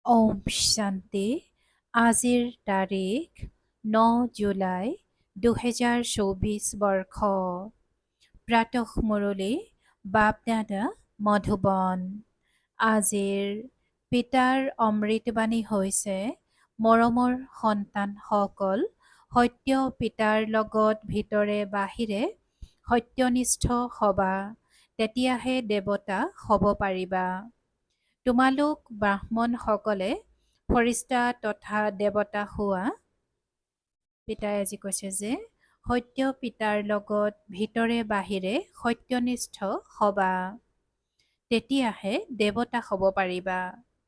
ওম শান্তি। আজিৰ তাৰিখ 9 জুলাই 2024 বৰ্ষ। প্ৰাতঃ মুৰলী বাপদাদা মধুবন। আজিৰ পিতাৰ অমৃতবাণী হৈছে, মৰমৰ সন্তানসকল, সত্য পিতাৰ লগত ভিতৰে বাহিৰে সত্যনিষ্ঠ হবা, তেতিয়াহে দেৱতা হ'ব পাৰিবা। তোমালোক ব্ৰাহ্মণসকলে ফৰিস্তা তথা দেৱতা হোৱা। পিতাই আজি কৈছে যে সত্য পিতাৰ লগত ভিতৰে বাহিৰে সত্যনিষ্ঠ হবা, তেতিয়াহে দেৱতা হ'ব পাৰিবা।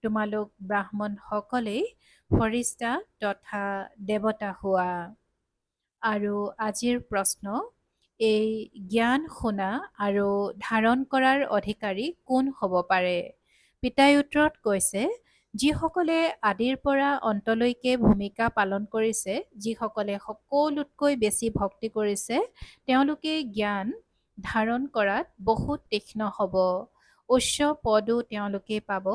তোমালোক ব্ৰাহ্মণসকলেই ফৰিস্তা তথা দেৱতা হোৱা। আৰু আজিৰ প্ৰশ্ন, এই জ্ঞান শুনা আৰু ধাৰণ কৰাৰ অধিকাৰী কোন হ'ব পাৰে? পিতাই উত্তৰত কৈছে, যিসকলে আদিৰ পৰা অন্তলৈকে ভূমিকা পালন কৰিছে, যিসকলে সকলোতকৈ বেছি ভক্তি কৰিছে, তেওঁলোকে জ্ঞান ধাৰণ কৰাত বহুত তীক্ষ্ণ হ'ব। উচ্চ পদো তেওঁলোকে পাব।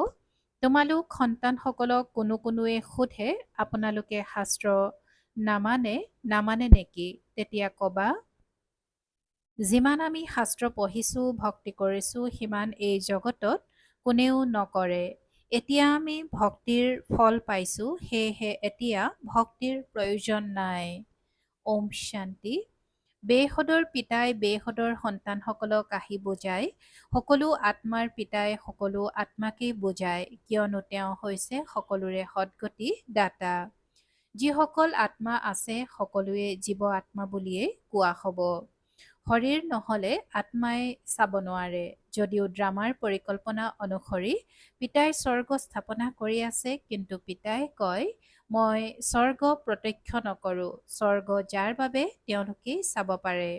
তোমালোক সন্তানসকলক কোনোৱে সোধে, আপোনালোকে শাস্ত্ৰ নামানে নেকি? তেতিয়া কবা, যিমান আমি শাস্ত্ৰ পঢ়িছোঁ, ভক্তি কৰিছোঁ, সিমান এই জগতত কোনেও নকৰে। এতিয়া আমি ভক্তিৰ ফল পাইছোঁ, সেয়েহে এতিয়া ভক্তিৰ প্ৰয়োজন নাই। ওম শান্তি। বেসদৰ পিতাই বেসদৰ সন্তানসকলক আহি বুজায়। সকলো আত্মাৰ পিতাই সকলো আত্মাকেই বুজায়, কিয়নো তেওঁ হৈছে সকলোৰে সদ্গতি দাতা। যিসকল আত্মা আছে, সকলোৱে জীৱ আত্মা বুলিয়েই কোৱা হ'ব। শৰীৰ নহ'লে আত্মাই চাব নোৱাৰে। যদিও ড্ৰামাৰ পৰিকল্পনা অনুসৰি পিতাই স্বৰ্গ স্থাপনা কৰি আছে, কিন্তু পিতাই কয়, মই স্বৰ্গ প্ৰত্যক্ষ নকৰোঁ। স্বৰ্গ যাৰ বাবে তেওঁলোকেই চাব পাৰে।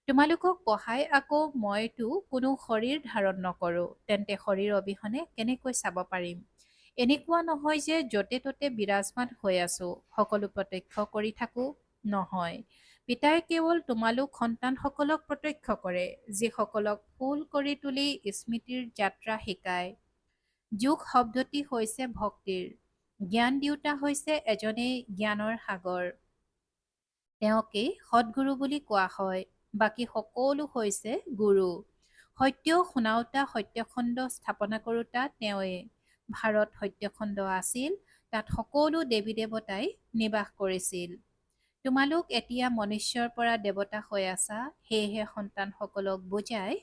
তোমালোকক পঢ়াই আকৌ মইতো কোনো শৰীৰ ধাৰণ নকৰোঁ, তেন্তে শৰীৰ অবিহনে কেনেকৈ চাব পাৰিম? এনেকুৱা নহয় যে য'তে ত'তে বিৰাজমান হৈ আছোঁ, সকলো প্ৰত্যক্ষ কৰি থাকোঁ। নহয়, পিতাই কেৱল তোমালোক সন্তানসকলক প্ৰত্যক্ষ কৰে, যিসকলক ফুল কৰি তুলি স্মৃতিৰ যাত্ৰা শিকায়। যোগ শব্দটি হৈছে ভক্তিৰ। জ্ঞান দিওঁতা হৈছে এজনেই জ্ঞানৰ সাগৰ। তেওঁকেই সদ্গুৰু বুলি কোৱা হয়। বাকী সকলো হৈছে গুৰু। সত্য শুনাওঁতা, সত্যখণ্ড স্থাপনা কৰোঁতা তেওঁৱে। ভাৰত সত্যখণ্ড আছিল, তাত সকলো দেৱী দেৱতাই নিবাস কৰিছিল। তোমালোক এতিয়া মনুষ্যৰ পৰা দেৱতা হৈ আছা, সেয়েহে সন্তানসকলক বুজাই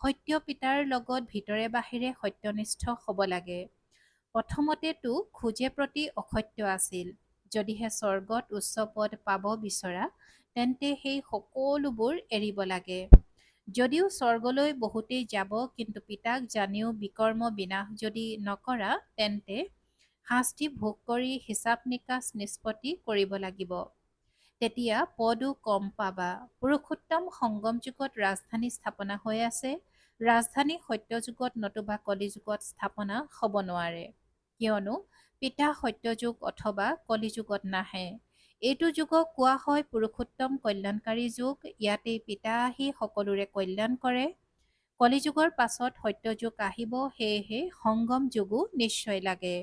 সত্য পিতাৰ লগত ভিতৰে বাহিৰে সত্যনিষ্ঠ হ'ব লাগে। প্ৰথমতেতো খোজে প্ৰতি অসত্য আছিল। যদিহে স্বৰ্গত উচ্চ পদ পাব বিচৰা, তেন্তে সেই সকলোবোৰ এৰিব লাগে। যদিও স্বৰ্গলৈ বহুতেই যাব, কিন্তু পিতাক জানিও বিকৰ্ম বিনাশ যদি নকৰা, তেন্তে শাস্তি ভোগ কৰি হিচাপ নিকাচ নিষ্পত্তি কৰিব লাগিব। তেতিয়া পদো কম পাবা। পুৰুষোত্তম সংগম যুগত ৰাজধানী স্থাপনা হৈ আছে। ৰাজধানী সত্য যুগত নতুবা কলি যুগত স্থাপনা হ'ব নোৱাৰে, কিয়নো পিতা সত্যযুগ অথবা কলি যুগত নাহে। এইটো যুগক কোৱা হয় পুৰুষোত্তম কল্যাণকাৰী যুগ। ইয়াতেই পিতা আহি সকলোৰে কল্যাণ কৰে। কলিযুগৰ পাছত সত্যযুগ আহিব, সেয়েহে সংগম যুগো নিশ্চয় লাগে।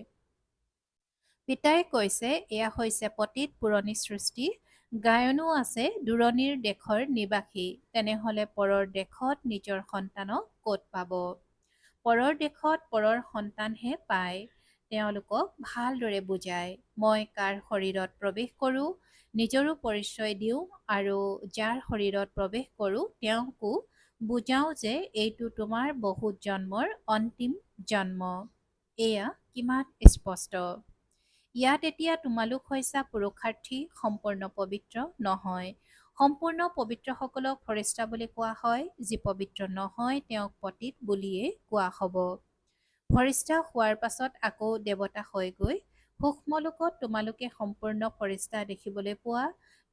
পিতাই কৈছে, এয়া হৈছে পতীত পুৰণি সৃষ্টি। গায়নো আছে দূৰণিৰ দেশৰ নিবাসী। তেনেহলে পৰৰ দেশত নিজৰ সন্তানক ক'ত পাব? পৰৰ দেশত পৰৰ সন্তানহে পায়। তেওঁলোকক ভালদৰে বুজায়। মই কাৰ শৰীৰত প্ৰৱেশ কৰোঁ, নিজৰো পৰিচয় দিওঁ, আৰু যাৰ শৰীৰত প্ৰৱেশ কৰোঁ তেওঁকো বুজাওঁ যে এইটো তোমাৰ বহুত জন্মৰ অন্তিম জন্ম। এয়া কিমান স্পষ্ট। ইয়াত এতিয়া তোমালোক হৈছা পুৰুষাৰ্থী, সম্পূৰ্ণ পবিত্ৰ নহয়। সম্পূৰ্ণ পবিত্ৰসকলক ফৰিস্তা বুলি কোৱা হয়। যি পবিত্ৰ নহয়, তেওঁক পতীত বুলিয়ে কোৱা হ'ব। ফৰিস্তা হোৱাৰ পাছত আকৌ দেৱতা হয়গৈ। সূক্ষ্মলোকত তোমালোকে সম্পূৰ্ণ ফৰিস্তা দেখিবলৈ পোৱা,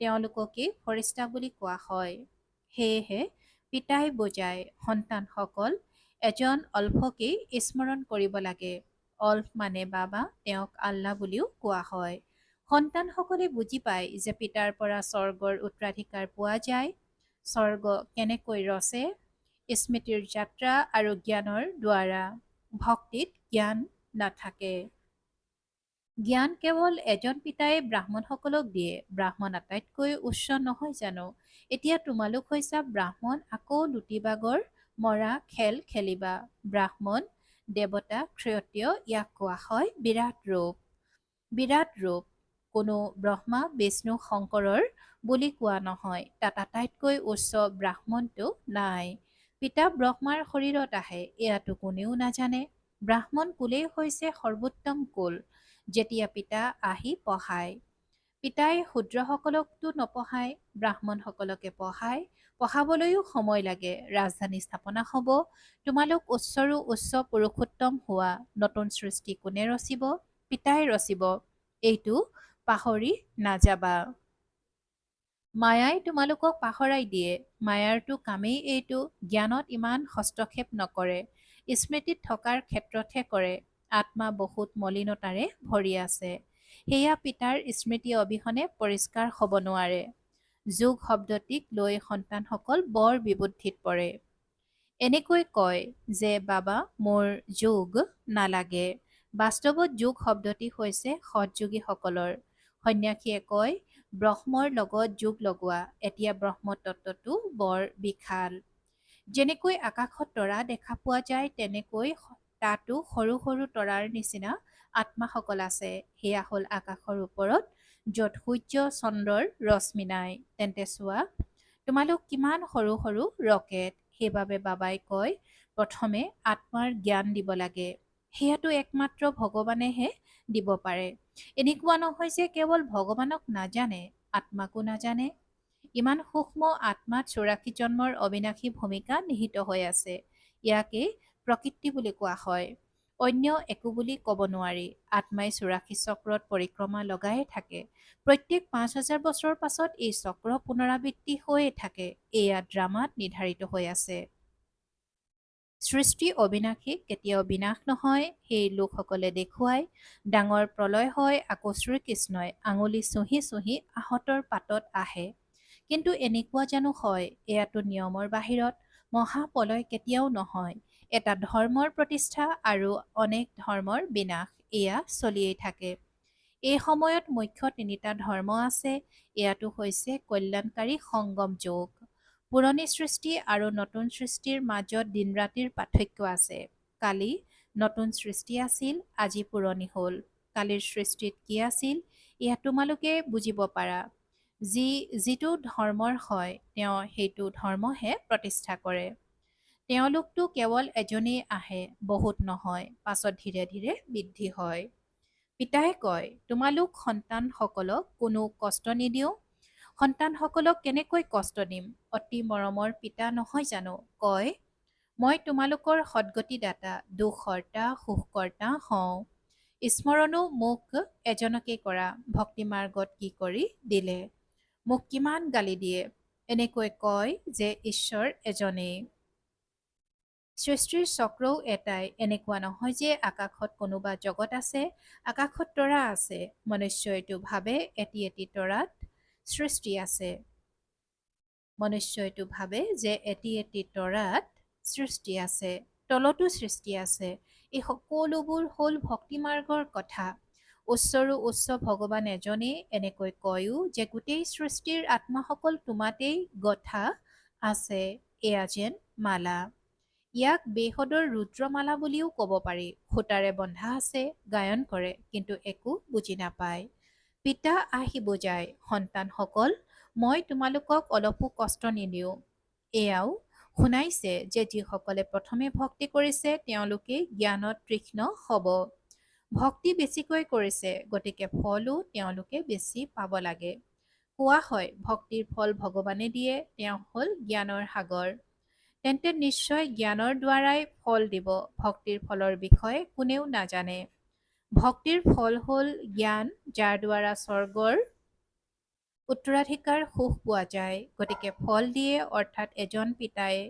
তেওঁলোককেই ফৰিস্তা বুলি কোৱা হয়। সেয়েহে পিতাই বুজায়, সন্তানসকল, এজন অল্ফকেই স্মৰণ কৰিব লাগে। অল্ফ মানে বাবা, তেওঁক আল্লাহ বুলিও কোৱা হয়। সন্তানসকলে বুজি পায় যে পিতাৰ পৰা স্বৰ্গৰ উত্তৰাধিকাৰ পোৱা যায়। স্বৰ্গ কেনেকৈ ৰচে? স্মৃতিৰ যাত্ৰা আৰু জ্ঞানৰ দ্বাৰা। ভক্তিত জ্ঞান নাথাকে। জ্ঞান কেৱল এজন পিতাই ব্ৰাহ্মণসকলক দিয়ে। ব্ৰাহ্মণ আটাইতকৈ উচ্চ নহয় জানো? এতিয়া তোমালোক হৈছা ব্ৰাহ্মণ, আকৌ লুটিবাগৰ মৰা খেল খেলিবা। ব্ৰাহ্মণ, দেৱতা, ক্ষত্ৰিয়, ইয়াক কোৱা হয় বিৰাট ৰূপ। বিৰাট ৰূপ। কোনো ব্ৰহ্মা বিষ্ণু শংকৰৰ বুলি কোৱা নহয়। তাত আটাইতকৈ উচ্চ ব্ৰাহ্মণটো নাই। পিতা ব্ৰহ্মাৰ শৰীৰত আহে, এয়াতো কোনেও নাজানে। ব্ৰাহ্মণ কুলেই হৈছে সৰ্বোত্তম কুল। যেতিয়া পিতা আহি পঢ়ায়, পিতাই শূদ্ৰসকলকতো নপঢ়ায়, ব্ৰাহ্মণসকলকে পঢ়ায়। পঢ়াবলৈও সময় লাগে। ৰাজধানী স্থাপনা হ'ব। তোমালোক উচ্চৰো উচ্চ পুৰুষোত্তম হোৱা। নতুন সৃষ্টি কোনে ৰচিব? পিতাই ৰচিব। এইটো পাহৰি নাযাবা। মায়াই তোমালোকক পাহৰাই দিয়ে। মায়াৰটো কামেই এইটো। জ্ঞানত ইমান হস্তক্ষেপ নকৰে, স্মৃতিত থকাৰ ক্ষেত্ৰতহে কৰে। আত্মা বহুত মলিনতাৰে ভৰি আছে। সেয়া পিতাৰ স্মৃতি অবিহনে পৰিষ্কাৰ হ'ব নোৱাৰে। যোগ শব্দটিক লৈ সন্তানসকল বৰ বিবুদ্ধিত পৰে। এনেকৈ কয় যে বাবা মোৰ যোগ নালাগে। বাস্তৱত যোগ শব্দটি হৈছে সৎযোগীসকলৰ। সন্ন্যাসীয়ে কয় ব্ৰহ্মৰ লগত যোগ লগোৱা। এতিয়া ব্ৰহ্ম তত্ত্বটো বৰ বিশাল। যেনেকৈ আকাশত তৰা দেখা পোৱা যায়, তেনেকৈ তাতো সৰু সৰু তৰাৰ নিচিনা আত্মাসকল আছে। সেয়া হ'ল আকাশৰ ওপৰত, য'ত সূৰ্য চন্দ্ৰৰ ৰশ্মি নাই। তেন্তে চোৱা তোমালোক কিমান সৰু সৰু ৰকেট। সেইবাবে বাবাই কয় প্ৰথমে আত্মাৰ জ্ঞান দিব লাগে। সেয়াটো একমাত্ৰ ভগৱানেহে দিব পাৰে। এনেকুৱা নহয় যে কেৱল ভগৱানক নাজানে, আত্মাকো নাজানে। ইমান সূক্ষ্ম আত্মাত ৮৪ জন্মৰ অবিনাশী ভূমিকা নিহিত হৈ আছে। ইয়াকে প্ৰকৃতি বুলি কোৱা হয়। অন্য একো বুলি ক'ব নোৱাৰি। আত্মাই ৮৪ চক্ৰত পৰিক্ৰমা লগায়ে থাকে। প্ৰত্যেক ৫,০০০ বছৰৰ পাছত এই চক্ৰ পুনৰাবৃত্তি হৈয়ে থাকে। এয়া ড্ৰামাত নিৰ্ধাৰিত হৈ আছে। সৃষ্টি অবিনাশী, কেতিয়াও বিনাশ নহয়। সেই লোকসকলে দেখুৱায় ডাঙৰ প্ৰলয় হয়, আকৌ শ্ৰীকৃষ্ণই আঙুলি চুহি চুহি আহঁতৰ পাতত আহে। কিন্তু এনেকুৱা জানো হয়? এয়াতো নিয়মৰ বাহিৰত। মহাপ্ৰলয় কেতিয়াও নহয়। এটা ধৰ্মৰ প্ৰতিষ্ঠা আৰু অনেক ধৰ্মৰ বিনাশ, এয়া চলিয়েই থাকে। এই সময়ত মুখ্য তিনিটা ধৰ্ম আছে। এয়াটো হৈছে কল্যাণকাৰী সংগম যোগ। পুৰণি সৃষ্টি আৰু নতুন সৃষ্টিৰ মাজত দিন-ৰাতিৰ পাৰ্থক্য আছে। কালি নতুন সৃষ্টি আছিল, আজি পুৰণি হ'ল। কালিৰ সৃষ্টিত কি আছিল, এয়া তোমালোকে বুজিব পাৰা। যিটো ধৰ্মৰ হয়, তেওঁ সেইটো ধৰ্মহে প্ৰতিষ্ঠা কৰে। তেওঁলোকতো কেৱল এজনেই আহে, বহুত নহয়, পাছত ধীৰে ধীৰে বৃদ্ধি হয়। পিতাই কয় তোমালোক সন্তানসকলক কোনো কষ্ট নিদিওঁ। সন্তানসকলক কেনেকৈ কষ্ট দিম? অতি মৰমৰ পিতা নহয় জানো? কয় মই তোমালোকৰ সদ্গতিদাতা, দুখহৰ্তা, সুখকৰ্তা হওঁ। স্মৰণো মোক এজনকে কৰা। ভক্তিমাৰ্গত কি কৰি দিলে? মোক কিমান গালি দিয়ে। এনেকৈ কয় যে ঈশ্বৰ এজনেই। সৃষ্টিৰ চক্ৰও এটাই। এনেকুৱা নহয় যে আকাশত কোনোবা জগত আছে, আকাশত তৰা আছে। মনুষ্যইটো ভাবে এটি এটি তৰাত সৃষ্টি আছে। মনুষ্যইটো ভাবে যে এটি এটি তৰাত সৃষ্টি আছে, তলতো সৃষ্টি আছে। এই সকলোবোৰ হ'ল ভক্তিমাৰ্গৰ কথা। উচ্চৰো উচ্চ ভগৱান এজনেই। এনেকৈ কয়ো যে গোটেই সৃষ্টিৰ আত্মাসকল তোমাতেই গথা আছে। এয়া যেন মালা। ইয়াক বেহদৰ ৰুদ্ৰমালা বুলিও ক'ব পাৰি। সূতাৰে বন্ধা আছে, গায়ন কৰে, কিন্তু একো বুজি নাপায়। পিতা আহি বুজায় সন্তানসকল মই তোমালোকক অলপো কষ্ট নিদিওঁ। এয়াও শুনাইছে যে যিসকলে প্ৰথমে ভক্তি কৰিছে তেওঁলোকেই জ্ঞানত তীক্ষ্ণ হ'ব। ভক্তি বেছিকৈ কৰিছে, গতিকে ফলো তেওঁলোকে বেছি পাব লাগে। কোৱা হয় ভক্তিৰ ফল ভগৱানে দিয়ে, তেওঁ হ'ল জ্ঞানৰ সাগৰ। তেন্তে নিশ্চয় জ্ঞানৰ দ্বাৰাই ফল দিব। ভক্তিৰ ফলৰ বিষয়ে কোনেও নাজানে। ভক্তিৰ ফল হ'ল জ্ঞান, যাৰ দ্বাৰা স্বৰ্গৰ উত্তৰাধিকাৰ সুখ পোৱা যায়। গতিকে ফল দিয়ে, অৰ্থাৎ এজন পিতায়ে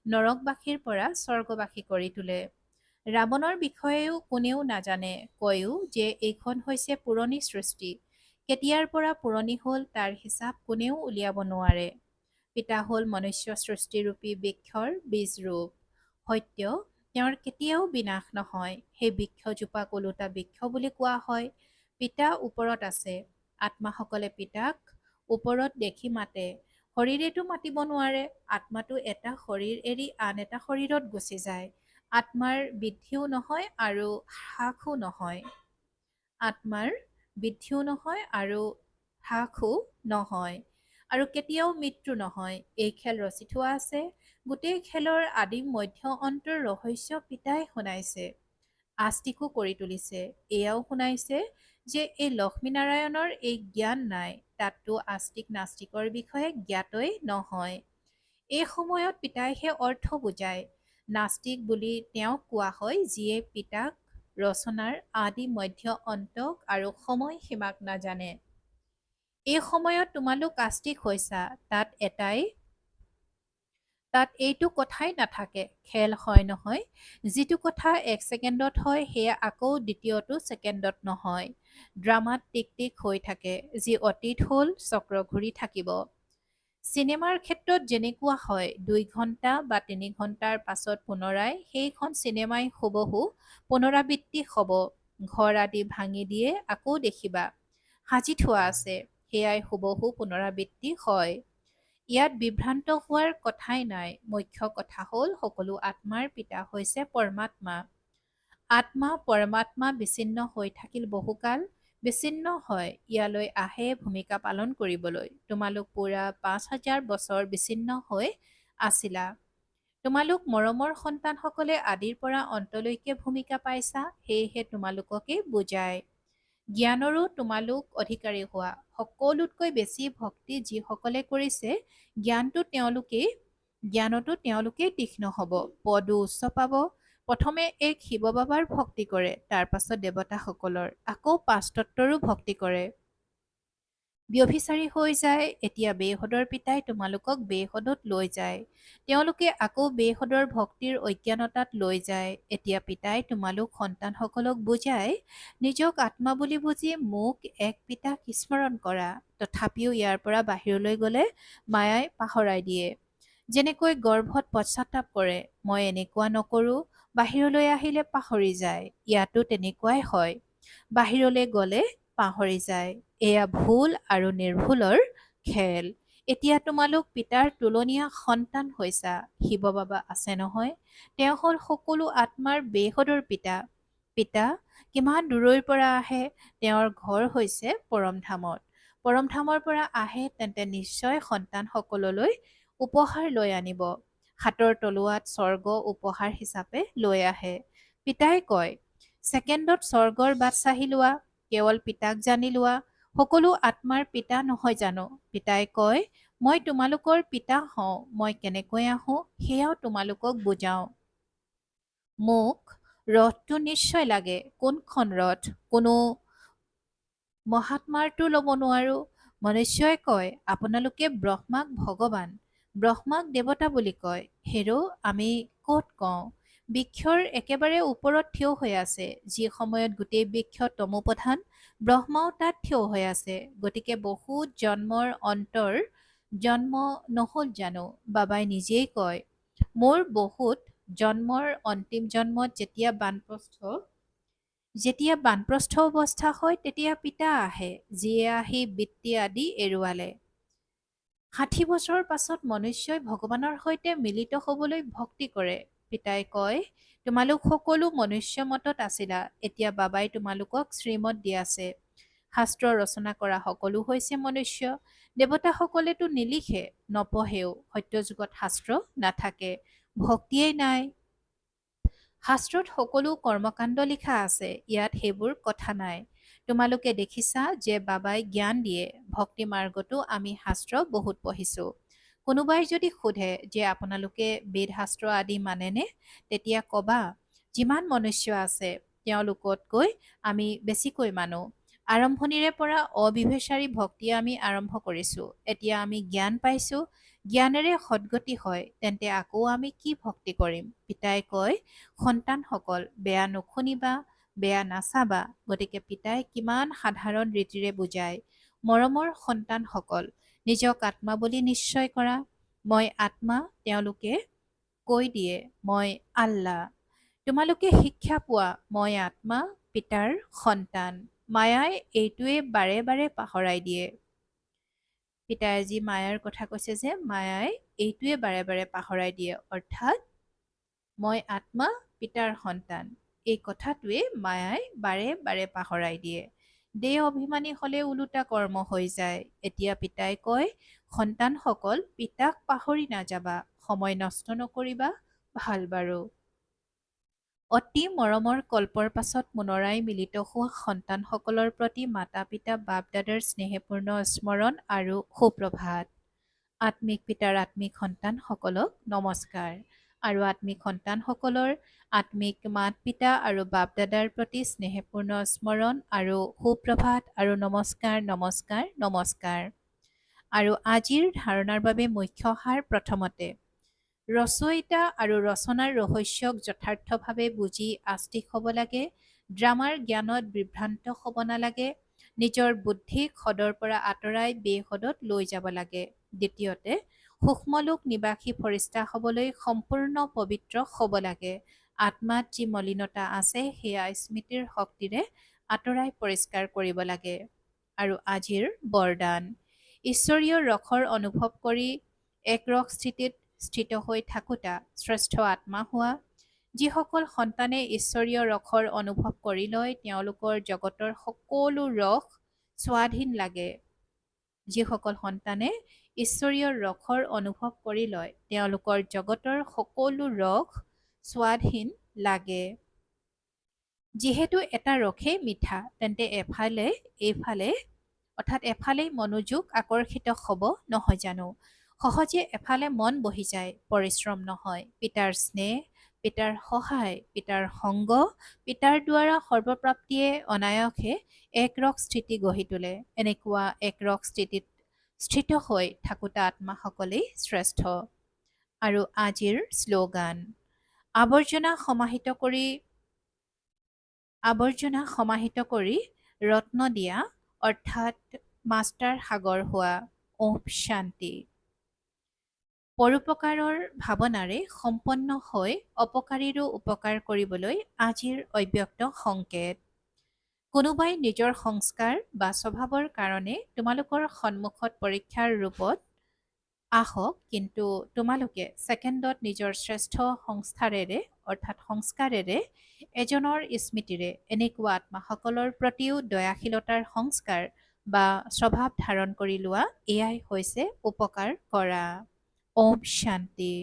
নৰকবাসীৰ পৰা স্বৰ্গবাসী কৰি তোলে। ৰাৱণৰ বিষয়েও কোনেও নাজানে। কয়ও যে এইখন হৈছে পুৰণি সৃষ্টি। কেতিয়াৰ পৰা পুৰণি হ'ল তাৰ হিচাপ কোনেও উলিয়াব নোৱাৰে। পিতা হ'ল মনুষ্য সৃষ্টিৰূপী বৃক্ষৰ বীজৰূপ। সত্য, তেওঁৰ কেতিয়াও বিনাশ নহয়। সেই বৃক্ষজোপাক ওলোটা বৃক্ষ বুলি কোৱা হয়। পিতা ওপৰত আছে। আত্মাসকলে পিতাক ওপৰত দেখি মাতে। শৰীৰেতো মাতিব নোৱাৰে। আত্মাটো এটা শৰীৰ এৰি আন এটা শৰীৰত গুচি যায়। আত্মাৰ বৃদ্ধিও নহয় আৰু হ্ৰাসো নহয়। আত্মাৰ বৃদ্ধিও নহয় আৰু হ্ৰাসো নহয়। আৰু কেতিয়াও মৃত্যু নহয়। এই খেল ৰচি থোৱা আছে। গোটেই খেলৰ আদিম মধ্য অন্তৰ ৰহস্য পিতাই শুনাইছে। আস্তিকো কৰি তুলিছে। এয়াও শুনাইছে যে এই লক্ষ্মীনাৰায়ণৰ এই জ্ঞান নাই, তাততো আস্তিক নাস্তিকৰ বিষয়ে জ্ঞাতই নহয়। এই সময়ত পিতাই সেই অৰ্থ বুজায়। নাস্তিক বুলি তেওঁক কোৱা হয় যিয়ে পিতাক ৰচনাৰ আদি মধ্য অন্তক আৰু সময় সীমাক নাজানে। এই সময়ত তোমালোক আস্তিক হৈছা, তাত এইটো কথাই নাথাকে। খেল হয় নহয়, যিটো কথা 1 ছেকেণ্ডত হয় সেয়া আকৌ দ্বিতীয়টো ছেকেণ্ডত নহয়। ড্ৰামাত টিক টিক হৈ থাকে। যি অতীত হ'ল চক্ৰ ঘূৰি থাকিব। চিনেমাৰ ক্ষেত্ৰত যেনেকুৱা হয় 2 ঘণ্টা বা 3 ঘণ্টাৰ পাছত পুনৰাই সেইখন চিনেমাই হুবহু পুনৰাবৃত্তি হ'ব। ঘৰ আদি ভাঙি দিয়ে আকৌ দেখিবা। সাজি থোৱা আছে, সেয়াই হুবহু পুনৰাবৃত্তি হয়। ইয়াত বিভ্ৰান্ত হোৱাৰ কথাই নাই। মুখ্য কথা হ'ল সকলো আত্মাৰ পিতা হৈছে পৰমাত্মা। আত্মা পৰমাত্মা বিচ্ছিন্ন হৈ থাকিল বহুকাল। বিচ্ছিন্ন হয় ইয়ালৈ আহে ভূমিকা পালন কৰিবলৈ। তোমালোক পুৰা 5,000 বছৰ বিচ্ছিন্ন হৈ আছিলা। তোমালোক মৰমৰ সন্তানসকলে আদিৰ পৰা অন্তলৈকে ভূমিকা পাইছা। সেয়েহে তোমালোককে বুজায়। জ্ঞানৰো তোমালোক অধিকাৰী হোৱা। সকলোতকৈ বেছি ভক্তি যিসকলে কৰিছে জ্ঞানতো তেওঁলোকেই তীক্ষ্ণ হ'ব, পদো উচ্চ পাব। প্ৰথমে এক শিৱ বাবাৰ ভক্তি কৰে, তাৰ পাছত দেৱতাসকলৰ, আকৌ পাঁচতত্বৰো ভক্তি কৰে। ব্যভিচাৰী হৈ যায়। এতিয়া বেহদৰ পিতাই তোমালোকক বেহদত লৈ যায়। তেওঁলোকে আকৌ বেহদৰ ভক্তিৰ অজ্ঞানতাত লৈ যায়। এতিয়া পিতাই তোমালোক সন্তানসকলক বুজায়, নিজক আত্মা বুলি বুজি মোক এক পিতাক স্মৰণ কৰা। তথাপিও ইয়াৰ পৰা বাহিৰলৈ গ'লে মায়াই পাহৰাই দিয়ে। যেনেকৈ গৰ্ভত পশ্চাতাপ কৰে, মই এনেকুৱা নকৰোঁ, বাহিৰলৈ আহিলে পাহৰি যায়। ইয়াতো তেনেকুৱাই হয়। বাহিৰলৈ গ'লে পাহৰি যায়। এয়া ভুল আৰু নিৰ্ভুলৰ খেল। এতিয়া তোমালোক পিতাৰ তুলনীয়া সন্তান হৈছা। শিৱ বাবা আছে নহয়, তেওঁ হ'ল সকলো আত্মাৰ বেহদৰ পিতা। পিতা কিমান দূৰৈৰ পৰা আহে, তেওঁৰ ঘৰ হৈছে পৰমধামত। পৰমধামৰ পৰা আহে তেন্তে নিশ্চয় সন্তানসকললৈ উপহাৰ লৈ আনিব। হাতৰ তলুৱাত স্বৰ্গ উপহাৰ হিচাপে লৈ আহে। পিতাই কয়, ছেকেণ্ডত স্বৰ্গৰ বাট চাহি লোৱা, কেৱল পিতাক জানি লোৱা। সকলো আত্মাৰ পিতা নহয় জানো? পিতাই কয়, মই তোমালোকৰ পিতা হওঁ। মই কেনেকৈ আহোঁ সেয়াও তোমালোকক বুজাওঁ। মোক ৰথটো নিশ্চয় লাগে। কোনখন ৰথ? কোনো মহাত্মাৰটো ল'ব নোৱাৰোঁ। মনুষ্যই কয়, আপোনালোকে ব্ৰহ্মাক ভগৱান, ব্ৰহ্মাক দেৱতা বুলি কয়। হেৰ' আমি ক'ত কওঁ? বৃক্ষৰ একেবাৰে ওপৰত থিয় হৈ আছে। যি সময়ত গোটেই বৃক্ষ তমোপ্ৰধান, ব্ৰহ্মাও তাত থিয় হৈ আছে। গতিকে বহুত জন্মৰ অন্তৰ জন্ম নহ'ল জানো? বাবাই নিজেই কয়, মোৰ বহুত জন্মৰ অন্তিম জন্মত যেতিয়া বানপ্ৰস্থ অৱস্থা হয় তেতিয়া পিতা আহে, যিয়ে আহি বৃত্তি আদি এৰুৱালে। 60 বছৰৰ পাছত মনুষ্যই ভগৱানৰ সৈতে মিলিত হ'বলৈ ভক্তি কৰে। পিতাই কয়, তোমালোক সকলো মনুষ্য মতত আছিলা। এতিয়া বাবাই তোমালোকক শ্ৰীমত দি আছে। শাস্ত্ৰ ৰচনা কৰা সকলো হৈছে মনুষ্য। দেৱতাসকলেতো নিলিখে, নপঢ়েও। সত্যযুগত শাস্ত্ৰ নাথাকে, ভক্তিয়েই নাই। শাস্ত্ৰত সকলো কৰ্মকাণ্ড লিখা আছে, ইয়াত সেইবোৰ কথা নাই। তোমালোকে দেখিছা যে বাবাই জ্ঞান দিয়ে। ভক্তি মাৰ্গতো আমি শাস্ত্ৰ বহুত পঢ়িছোঁ। কোনোবাই যদি সোধে যে আপোনালোকে বেদ শাস্ত্ৰ আদি মানেনে, তেতিয়া কবা, যিমান মনুষ্য আছে তেওঁলোকতকৈ আমি বেছিকৈ মানো। আৰম্ভণিৰে পৰা অবিভেচাৰী ভক্তি আমি আৰম্ভ কৰিছোঁ। এতিয়া আমি জ্ঞান পাইছোঁ, জ্ঞানেৰে সদ্গতি হয়, তেন্তে আকৌ আমি কি ভক্তি কৰিম? পিতাই কয়, সন্তানসকল বেয়া নুশুনিবা, বেয়া নাচাবা। গতিকে পিতাই কিমান সাধাৰণ ৰীতিৰে বুজায়, মৰমৰ সন্তানসকল, নিজক আত্মা বুলি নিশ্চয় কৰা। মই আত্মা। তেওঁলোকে কৈ দিয়ে, মই আল্লাহ। তোমালোকে শিক্ষা পোৱা, মই আত্মা, পিতাৰ সন্তান। মায়াই এইটোৱে বাৰে বাৰে পাহৰাই দিয়ে। পিতাই আজি মায়াৰ কথা কৈছে যে মায়াই এইটোৱে বাৰে বাৰে পাহৰাই দিয়ে, অৰ্থাৎ মই আত্মা পিতাৰ সন্তান। এই কথাটোৱে মায়াই বাৰে বাৰে পাহৰাই দিয়ে। দেহ অভিমানী হলে ওলোটা কৰ্ম হৈ যায়। এতিয়া পিতাই কয়, সন্তানসকল পিতাক পাহৰি নাযাবা, সময় নষ্ট নকৰিবা, ভাল বাৰু। অতি মৰমৰ কল্পৰ পাছত পুনৰাই মিলিত হোৱা সন্তানসকলৰ প্ৰতি মাতা পিতা বাপ দাদাৰ স্নেহপূৰ্ণ স্মৰণ আৰু সুপ্ৰভাত। আত্মিক পিতাৰ আত্মিক সন্তানসকলক নমস্কাৰ আৰু আত্মিক সন্তানসকলৰ আত্মিক মাত পিতা আৰু বাপ দাদাৰ প্ৰতি স্নেহপূৰ্ণ স্মৰণ আৰু সুপ্ৰভাত আৰু নমস্কাৰ নমস্কাৰ নমস্কাৰ। আৰু আজিৰ ধাৰণাৰ বাবে মুখ্য সাৰ প্ৰথমতে ৰচয়িতা আৰু ৰচনাৰ ৰহস্যক যথাৰ্থভাৱে বুজি আস্তিক হ'ব লাগে, ড্ৰামাৰ জ্ঞানত বিভ্ৰান্ত হ'ব নালাগে, নিজৰ বুদ্ধিক সদৰ পৰা আঁতৰাই বেসদত লৈ যাব লাগে। দ্বিতীয়তে সূক্ষ্মলোক নিবাসী ফৰিস্তা হ'বলৈ সম্পূৰ্ণ পবিত্ৰ হ'ব লাগে। আত্মাত যি মলিনতা আছে সেয়া স্মৃতিৰ শক্তিৰে আঁতৰাই পৰিষ্কাৰ কৰিব লাগে। আৰু আজিৰ বৰদান, ঈশ্বৰীয় ৰসৰ অনুভৱ কৰি একৰস স্থিতিত স্থিত হৈ থাকোঁতা শ্ৰেষ্ঠ আত্মা হোৱা। যিসকল সন্তানে ঈশ্বৰীয় ৰসৰ অনুভৱ কৰি লয় তেওঁলোকৰ জগতৰ সকলো ৰস স্বাধীন লাগে। যিসকল সন্তানে ঈশ্বৰীয় ৰসৰ অনুভৱ কৰি লয় তেওঁলোকৰ জগতৰ সকলো ৰস স্বাধীন লাগে। যিহেতু এটা ৰসেই মিঠা, তেন্তে এফালেই মনোযোগ আকৰ্ষিত হ'ব নহয় জানো? সহজে এফালে মন বহি যায়, পৰিশ্ৰম নহয়। পিতাৰ স্নেহ, পিতাৰ সহায়, পিতাৰ সংগ, পিতাৰ দ্বাৰা সৰ্বপ্ৰাপ্তিয়ে অনায়াসে একৰস স্থিতি গঢ়ি তোলে। এনেকুৱা একৰস স্থিতিত স্থিত হৈ থাকোঁতা আত্মাসকলেই শ্ৰেষ্ঠ। আৰু আজিৰ শ্লোগান, আৱৰ্জনা সমাহিত কৰি ৰত্ন দিয়া, অৰ্থাৎ মাষ্টাৰ সাগৰ হোৱা। ওম শান্তি। পৰোপকাৰৰ ভাৱনাৰে সম্পন্ন হৈ অপকাৰীৰো উপকাৰ কৰিবলৈ আজিৰ অব্যক্ত সংকেত। কোনোবাই নিজৰ সংস্কাৰ বা স্বভাৱৰ কাৰণে তোমালোকৰ সন্মুখত পৰীক্ষাৰ ৰূপত আহক, কিন্তু তোমালোকে ছেকেণ্ডত নিজৰ শ্ৰেষ্ঠ সংস্কাৰেৰে এজনৰ স্মৃতিৰে এনেকুৱা আত্মাসকলৰ প্ৰতিও দয়াশীলতাৰ সংস্কাৰ বা স্বভাৱ ধাৰণ কৰি লোৱা, এয়াই হৈছে উপকাৰ কৰা। ওম শান্তি।